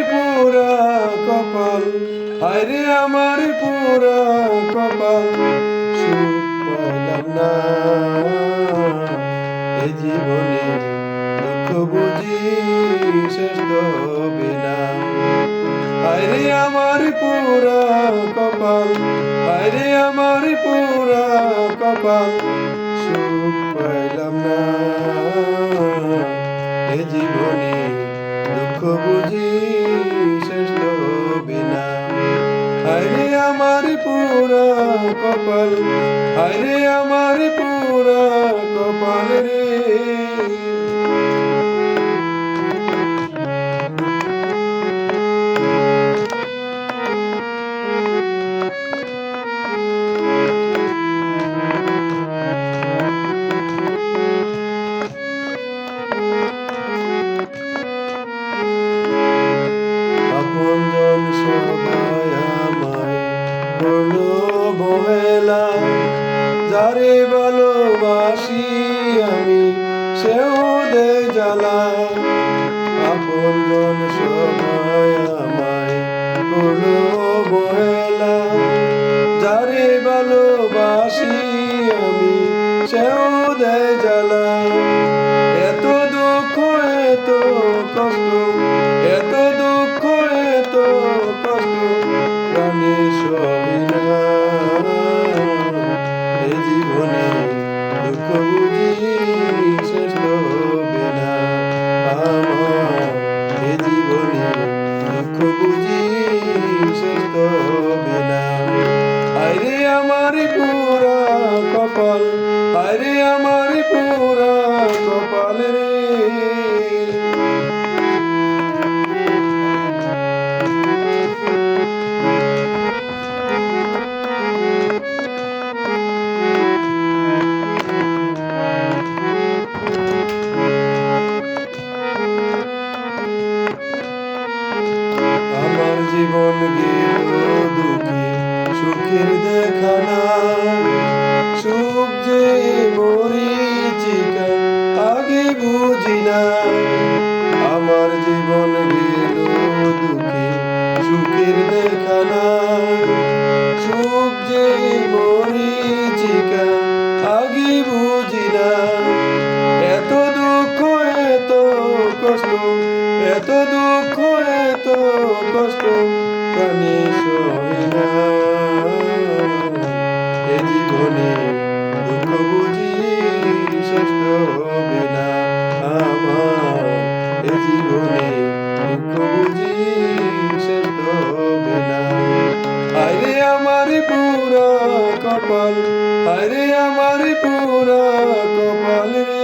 পুরা কপাল, হায়রে আমার পুরা কপাল, সুখ পাইলাম না এ জীবনে, দুঃখ বুঝি শেষ হবে না। হায়রে আমার পুরা কপাল, হায়রে আমার পুরা কপাল, সুখ পাইলাম না এ জীবনে, দুঃখ বুঝি শেষ হবে না। হায়রে আমার পুরা কপাল, হায়রে আমার পুরা কপাল রে। আপনজন সবাই আমায় করলো অবহেলা, যারে ভালোবাসি আমি সেও দেয় জ্বালা। আপনজন সবাই আমায় করলো অবহেলা, যারে ভালোবাসি আমি সেও দেয় জ্বালা। এত দুঃখ এত কষ্ট, এত দুঃখ এত কষ্ট প্রাণে সবই না এ জীবনে, দুঃখ বুঝি শেষ হবে না আমার এ জীবনে, দুঃখ বুঝি শেষ হবে না। হায়রে আমার পুরা কপাল, হায়রে আমার পুরা কপাল রে। আমার জীবন গেল দুঃখে সুখের দেখা না, সুখ যে মরিচিকা আগে বুঝি না। আমার জীবন গেল দুঃখে সুখের দেখা না, সুখ যে মরিচিকা আগে বুঝি না। এত দুঃখ এত কষ্ট, এত দুঃখ এত কষ্ট প্রাণে সহে না এ জীবনে, দুঃখ বুঝি শেষ হবে না আমার এ জীবনে, দুঃখ বুঝি শেষ হবে না। হায়রে আমার পুরা কপাল, হায়রে আমার পুরা কপাল রে।